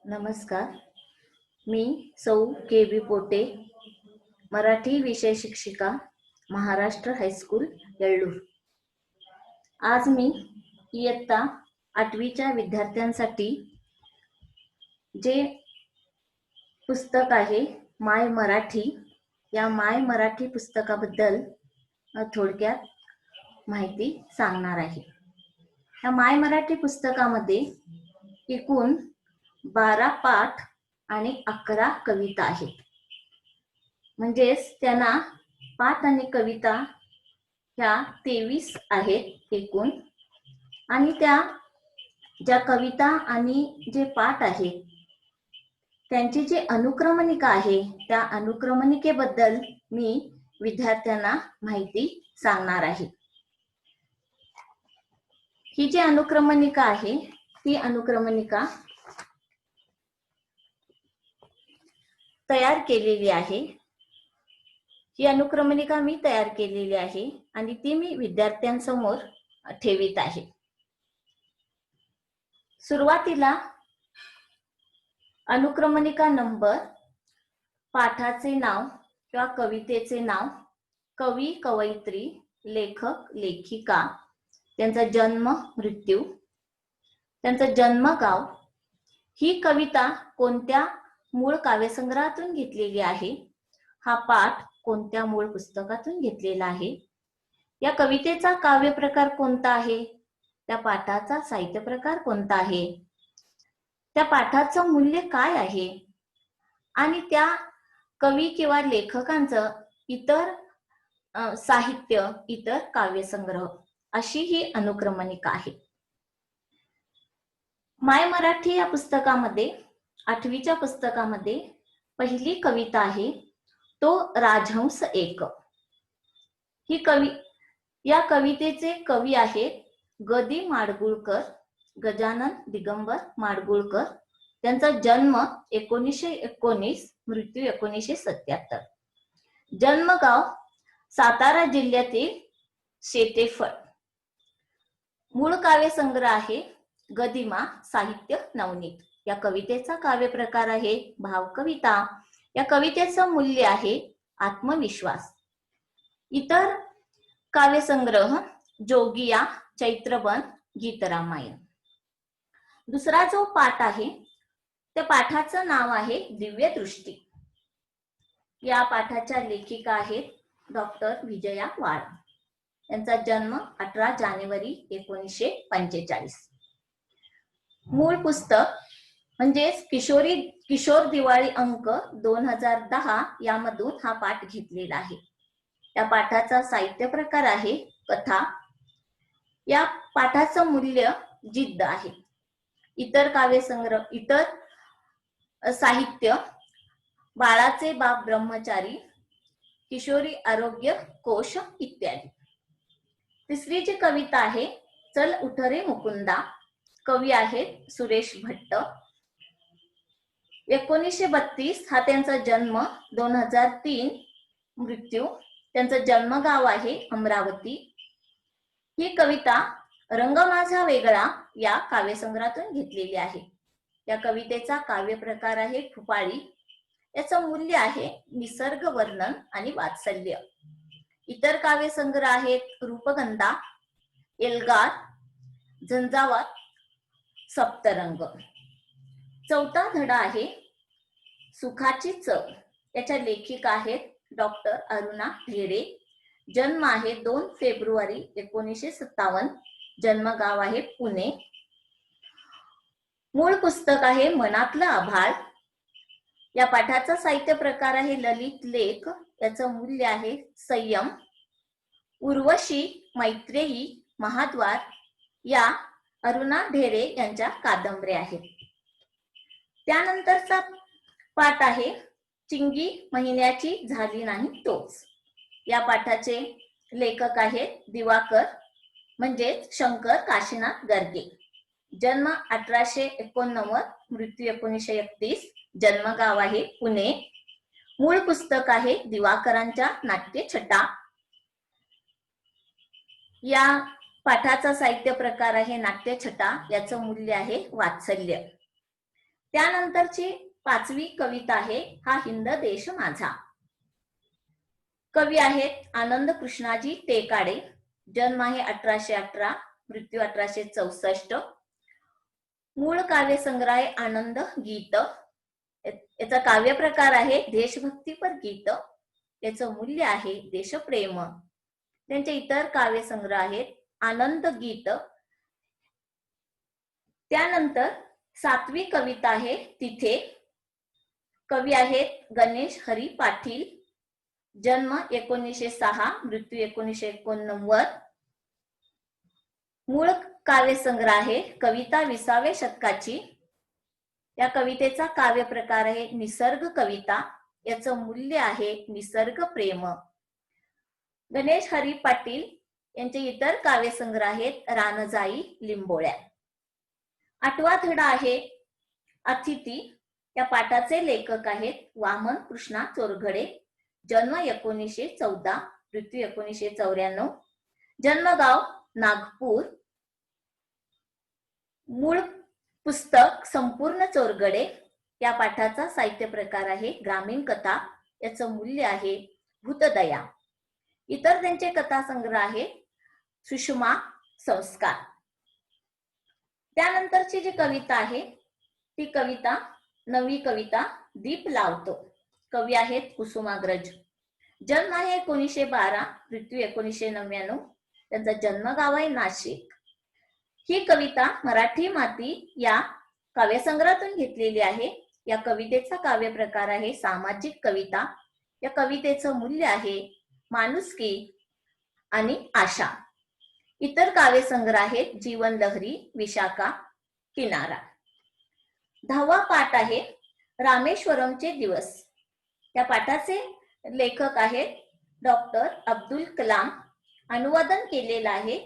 नमस्कार. मी सौ के बी पोटे, मराठी विषय शिक्षिका, महाराष्ट्र हायस्कूल येळ्ळूर. आज मी इयत्ता 8वीच्या विद्यार्थ्यांसाठी जे पुस्तक आहे माय मराठी, या माय मराठी पुस्तकाबद्दल थोडक्यात माहिती सांगणार आहे. या माय मराठी पुस्तकामध्ये एकूण 12 पाठ आणि 11 कविता आहेत. म्हणजेच त्यांना पाठ आणि कविता ह्या 23 आहेत एकूण. आणि त्या ज्या कविता आणि जे पाठ आहेत त्यांची जी अनुक्रमणिका आहे त्या अनुक्रमणिकेबद्दल मी विद्यार्थ्यांना माहिती सांगणार आहे. ही जी अनुक्रमणिका आहे ती अनुक्रमणिका तयार केलेली आहे. ही अनुक्रमणिका मी तयार केलेली आहे आणि ती मी विद्यार्थ्यांसमोर ठेवित आहे. सुरुवातीला अनुक्रमणिका नंबर, पाठाचे नाव किंवा कवितेचे नाव, कवी कवयित्री, लेखक लेखिका, त्यांचा जन्म मृत्यू, त्यांचं जन्मगाव, ही कविता कोणत्या मूळ काव्यसंग्रहातून घेतलेली आहे, हा पाठ कोणत्या मूळ पुस्तकातून घेतलेला आहे, या कवितेचा काव्य प्रकार कोणता आहे, त्या पाठाचा साहित्य प्रकार कोणता आहे, त्या पाठाचं मूल्य काय आहे आणि त्या कवी किंवा लेखकांचं इतर साहित्य, इतर काव्यसंग्रह, अशी ही अनुक्रमणिका आहे. माय मराठी या पुस्तकामध्ये 8वीच्या पुस्तकामध्ये पहिली कविता आहे तो राजहंस एक. या कवितेचे कवी आहेत ग.दी. माडगूळकर, गजानन दिगंबर माडगूळकर. त्यांचा जन्म 1919, मृत्यू 1977. जन्मगाव सातारा जिल्ह्यातील शेतेफळ. मूळ काव्यसंग्रह आहे गदिमा साहित्य नवनीत. या कवितेचा काव्य प्रकार आहे भावकविता. या कवितेचं मूल्य आहे आत्मविश्वास. इतर काव्यसंग्रह जोगिया, चैत्रबन, गीतरामायण. दुसरा जो पाठ आहे त्या पाठाचं नाव आहे दिव्यदृष्टी. या पाठाच्या लेखिका आहेत डॉक्टर विजया वाळ. यांचा जन्म 18 जानेवारी 1945. मूळ पुस्तक म्हणजेच किशोर दिवाळी अंक 2010 यामधून हा पाठ घेतलेला आहे. या पाठाचा साहित्य प्रकार आहे कथा. या पाठाचं मूल्य जिद्द आहे. इतर काव्यसंग्रह, इतर साहित्य बाळाचे बाप ब्रह्मचारी, किशोरी आरोग्य कोश इत्यादी. तिसरी जी कविता आहे चल उठ रे मुकुंदा. कवी आहेत सुरेश भट्ट. 1932 हा त्यांचा जन्म, 2003 मृत्यू. त्यांचं जन्मगाव आहे अमरावती. ही कविता रंग माझा वेगळा या काव्यसंग्रहातून घेतलेली आहे. या कवितेचा काव्य प्रकार आहे खुपाळी. याचं मूल्य आहे निसर्ग वर्णन आणि वात्सल्य. इतर काव्यसंग्रह आहेत रूपगंधा, एल्गार, झंझावात, सप्तरंग. चौथा धडा आहे सुखाची चव. याच्या लेखिका आहेत डॉक्टर अरुणा ढेरे. जन्म आहे 2 फेब्रुवारी 1957. जन्मगाव आहे पुणे. मूळ पुस्तक आहे मनातलं आभाळ. या पाठाचा साहित्य प्रकार आहे ललित लेख. याचं मूल्य आहे संयम. उर्वशी, मैत्रेयी, महाद्वार या अरुणा ढेरे यांच्या कादंबऱ्या आहेत. त्यानंतरचा पाठ आहे चिंगी महिन्याची झाली नाही टोच. या पाठाचे लेखक आहेत दिवाकर म्हणजेच शंकर काशीनाथ गर्गे. जन्म 1889, मृत्यू 1931. जन्मगाव आहे पुणे. मूळ पुस्तक आहे दिवाकरांच्या नाट्यछटा. या पाठाचा साहित्य प्रकार आहे नाट्यछटा. याचं मूल्य आहे वात्सल्य. त्यानंतरची 5वी कविता आहे हा हिंद देश माझा. कवी आहेत आनंद कृष्णाजी टेकाडे. जन्म आहे 1818, मृत्यू 1864. मूळ काव्यसंग्रह आहे आनंद गीत. याचा काव्य प्रकार आहे देशभक्तीपर गीत. याचं मूल्य आहे देशप्रेम. त्यांचे इतर काव्यसंग्रह आहेत आनंद गीत. त्यानंतर 7वी कविता आहे तिथे. कवी आहेत गणेश हरी पाटील. जन्म 1906, मृत्यू 1989. मूळ काव्यसंग्रह आहे कविता 20व्या शतकाची. या कवितेचा काव्य प्रकार आहे निसर्ग कविता. याचं मूल्य आहे निसर्ग प्रेम. गणेश हरी पाटील यांचे इतर काव्यसंग्रह आहेत रानजाई लिंबोळ्या. 8वा धडा आहे अतिथी. या पाठाचे लेखक आहेत वामन कृष्णा चोरघडे. जन्म 1914, मृत्यू 1994. जन्मगाव नागपूर. मूळ पुस्तक संपूर्ण चोरगडे. या पाठाचा साहित्य प्रकार आहे ग्रामीण कथा. याचं मूल्य आहे भूतदया. इतर त्यांचे कथा संग्रह आहे सुषमा संस्कार. त्यानंतरची जी कविता आहे ती कविता 9वी कविता दीप लावतो. कवी आहेत कुसुमाग्रज. जन्म आहे 1912, मृत्यू 1999. त्यांचा जन्मगाव आहे नाशिक. ही कविता मराठी माती या काव्यसंग्रहातून घेतलेली आहे. या कवितेचा काव्य प्रकार आहे सामाजिक कविता. या कवितेचं मूल्य आहे माणुसकी आणि आशा. इतर काव्यसंग्रह आहेत जीवन लहरी, विशाखा, किनारा. 10वा पाठ आहे रामेश्वरमचे दिवस. या पाठाचे लेखक आहेत डॉक्टर अब्दुल कलाम. अनुवादन केलेलं आहे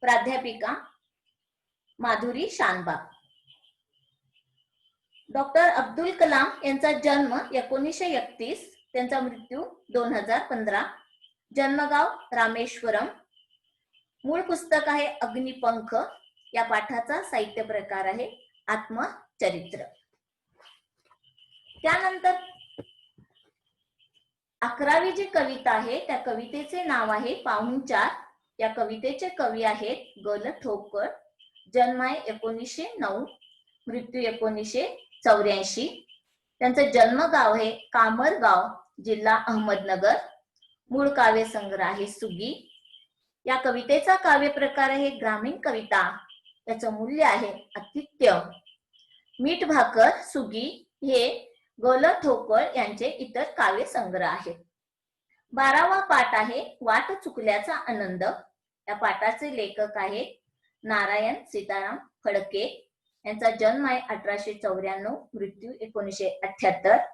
प्राध्यापिका माधुरी शानबाग. डॉक्टर अब्दुल कलाम यांचा जन्म 1931, त्यांचा मृत्यू 2015. जन्मगाव रामेश्वरम. मूळ पुस्तक आहे अग्निपंख. या पाठाचा साहित्य प्रकार आहे आत्मचरित्र. त्यानंतर 11वी जी कविता आहे त्या कवितेचे नाव आहे पाहुणचार. या कवितेचे कवी आहेत ग ल ठोकर. जन्म आहे 1909, मृत्यू 1984. त्यांचं जन्मगाव आहे कामरगाव, जिल्हा अहमदनगर. मूळ काव्यसंग्रह आहे सुगी. या कवितेचा काव्य प्रकार आहे ग्रामीण कविता. याचं मूल्य आहे आतिथ्य. मीठ भाकर सुगी हे ग ल ठोकर यांचे इतर काव्यसंग्रह आहेत. 12वा पाठ आहे वाट चुकल्याचा आनंद. या पाठाचे लेखक आहेत नारायण सीताराम फडके. यांचा जन्म आहे 1894, मृत्यू 1978.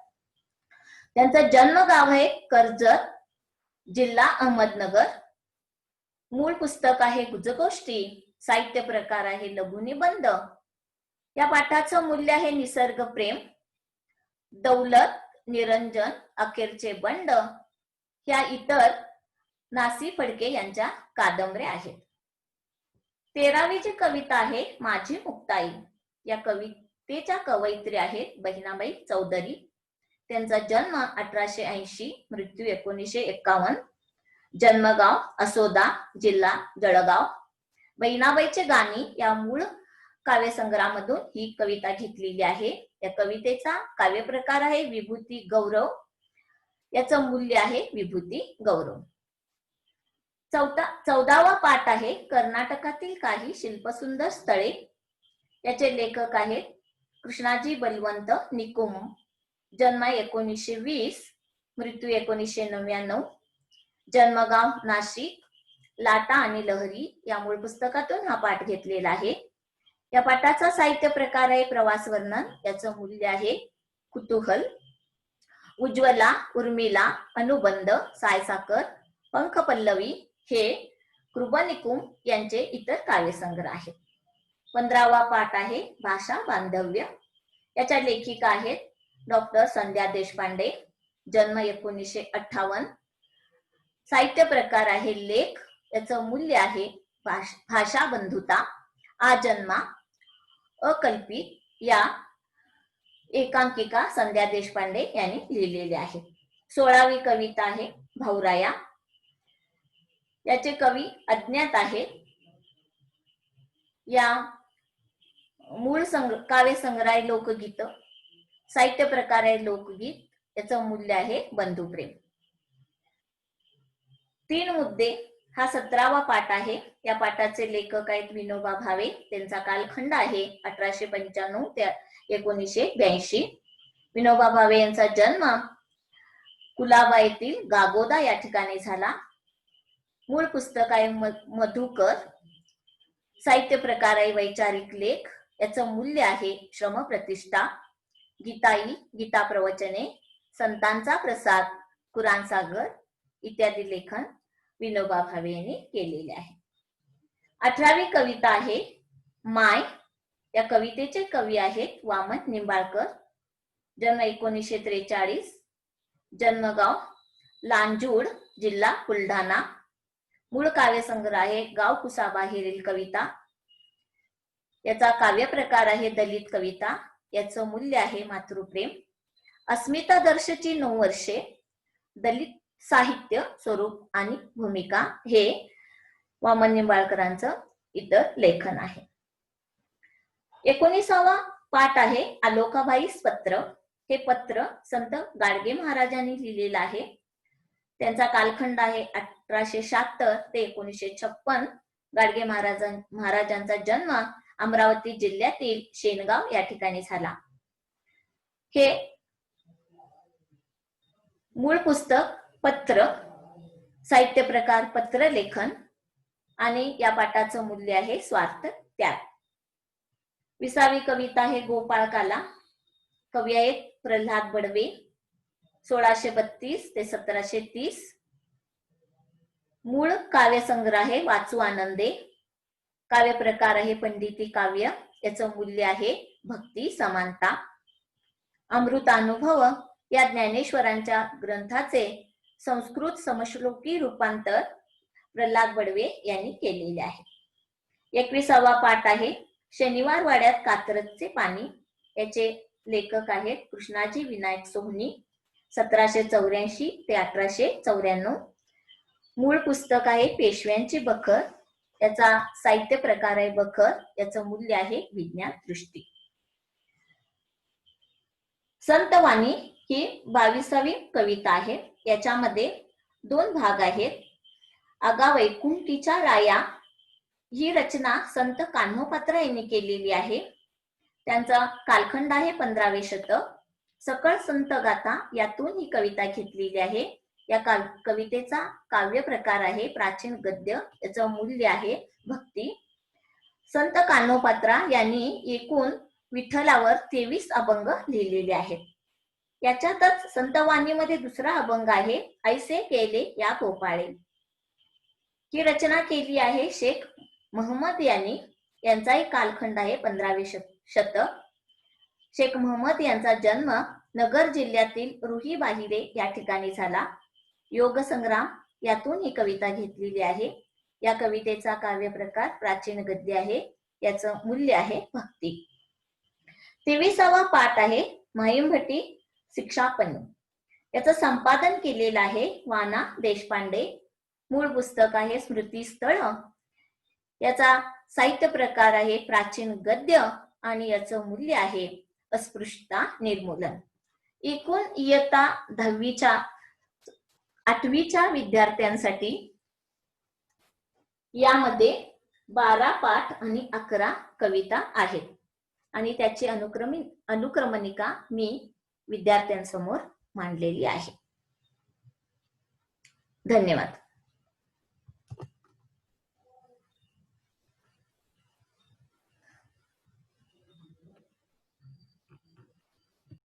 त्यांचं जन्मगाव आहे कर्जत, जिल्हा अहमदनगर. मूळ पुस्तक आहे गुजगोष्टी. साहित्य प्रकार आहे लघुनिबंध. या पाठाचं मूल्य आहे निसर्ग प्रेम. दौलत, निरंजन, अखेरचे बंड ह्या इतर नासी फडके यांच्या कादंबऱ्या आहेत. 13वी जी कविता आहे माझी मुक्ताई. या कवितेच्या कवयित्री आहेत बहिणाबाई चौधरी. त्यांचा जन्म 1880, मृत्यू 1951. जन्मगाव असोदा, जिल्हा जळगाव. बहिणाबाईचे गाणी या मूळ काव्यसंग्रहामधून ही कविता घेतलेली आहे. या कवितेचा काव्य प्रकार आहे विभूती गौरव. याचं मूल्य आहे विभूती गौरव. 14वा पाठ आहे कर्नाटकातील काही शिल्पसुंदर स्थळे. याचे लेखक आहेत कृष्णाजी बलवंत निकुम. जन्म 1920, मृत्यू 1999. जन्मगाव नाशिक. लाटा आणि लहरी या मूळ पुस्तकातून हा पाठ घेतलेला आहे. या पाठाचा साहित्य प्रकार आहे प्रवास वर्णन. याचं मूल्य आहे कुतूहल. उज्ज्वला, उर्मिला, अनुबंध, सायसाकर, पंख पल्लवी हे कृपनिकुम यांचे इतर काव्यसंग्रह आहेत. 15वा पाठ आहे भाषा बांधव्य. याच्या लेखिका आहेत डॉक्टर संध्या देशपांडे. जन्म 1958. साहित्य प्रकार आहे लेख. याचं मूल्य आहे भाषा बंधुता, आजन्मा, अकल्पित या एकांकिका संध्या देशपांडे यांनी लिहिलेली आहे. 16वी कविता आहे भाऊराया. याचे कवी अज्ञात आहेत. या मूळ काव्य संग्रह लोकगीत, साहित्य प्रकार आहे लोकगीत. याचं मूल्य आहे बंधुप्रेम. 3 मुद्दे हा 17वा पाठ आहे. या पाठाचे लेखक आहेत विनोबा भावे. त्यांचा कालखंड आहे 1895 ते 1982. विनोबा भावे यांचा जन्म कुलाबा येथील गागोदा या ठिकाणी झाला. मूळ पुस्तक आहे मधुकर. साहित्य प्रकार आहे वैचारिक लेख. याचं मूल्य आहे श्रमप्रतिष्ठा. गीताई, गीता प्रवचने, संतांचा प्रसाद, कुराण सागर इत्यादी लेखन विनोबा भावे यांनी केलेले आहे. 18वी कविता आहे माय. या कवितेचे कवी आहेत वामन निंबाळकर. जन्म 1943. जन्मगाव लांजूड, जिल्हा बुलढाणा. मूळ काव्यसंग्रह आहे गाव कुसाबाहेरील कविता. याचा काव्य प्रकार आहे दलित कविता. याचं मूल्य आहे मातृप्रेम. अस्मिता दर्शची 9 वर्षे, दलित साहित्य स्वरूप आणि भूमिका हे वामन निंबाळकरांचं इतर लेखन आहे. 19वा पाठ आहे आलोकाबाईस पत्र. हे पत्र संत गाडगे महाराजांनी लिहिलेलं आहे. त्यांचा कालखंड आहे 1876 ते 1956. गाडगे महाराजांचा जन्म अमरावती जिल्ह्यातील शेनगाव या ठिकाणी झाला. हे मूळ पुस्तक पत्र, साहित्य प्रकार पत्र लेखन आणि या पाठाचं मूल्य आहे स्वार्थ त्याग. 20वी कविता आहे गोपाळ काला. कवी आहेत प्रल्हाद बडवे. 1632 ते 1730. मूळ काव्यसंग्रह आहे वाचू आनंदे. काव्य प्रकार आहे पंडिती काव्य. याचं मूल्य आहे भक्ती समानता. अमृतानुभव या ज्ञानेश्वरांच्या ग्रंथाचे संस्कृत समश्लोकी रूपांतर प्रल्हाद बडवे यांनी केलेले आहे. 21वा पाठ आहे शनिवार वाड्यात कात्रजचे पाणी. याचे लेखक आहेत कृष्णाजी विनायक सोहनी. 1784 ते 1894. मूळ पुस्तक आहे पेशव्यांची बखर. याचा साहित्य प्रकार आहे बखर. याचं मूल्य आहे विज्ञान दृष्टी. संतवाणी ही 22वी कविता आहे. याच्यामध्ये 2 भाग आहेत. आगा वैकुंठीच्या राया ही रचना संत कान्होपात्रा यांनी केलेली आहे. त्यांचा कालखंड आहे 15वे शतक. सकळ संत गाथा यातून ही कविता घेतलेली आहे. या कवितेचा काव्य प्रकार आहे प्राचीन गद्य. याचं मूल्य आहे भक्ती. संत कान्होपात्रा यांनी एकूण विठ्ठलावर 23 अभंग लिहिलेले आहेत. याच्यातच संतवाणीमध्ये दुसरा अभंग आहे ऐसे केले या गोपाळे. ही रचना केली आहे शेख महम्मद यांनी. यांचाही कालखंड आहे 15वे शतक. शेख महम्मद यांचा जन्म नगर जिल्ह्यातील रुही बाहिरे या ठिकाणी झाला. योग संग्राम यातून ही कविता घेतलेली आहे. या कवितेचा काव्य प्रकार प्राचीन गद्य आहे. याचं मूल्य आहे भक्ती. 23वा पाठ आहे महिमभट्टी शिक्षापनी. याचं संपादन केलेलं आहे वाना देशपांडे. मूळ पुस्तक आहे स्मृतीस्थळ. याचा साहित्य प्रकार आहे प्राचीन गद्य आणि याचं मूल्य आहे अस्पृश्यता निर्मूलन. एकूण इयत्ता 8वीच्या विद्यार्थ्यांसाठी यामध्ये 12 पाठ आणि 11 कविता आहेत आणि त्याची अनुक्रमणिका मी विद्यार्थ्यांसमोर मांडलेली आहे. धन्यवाद.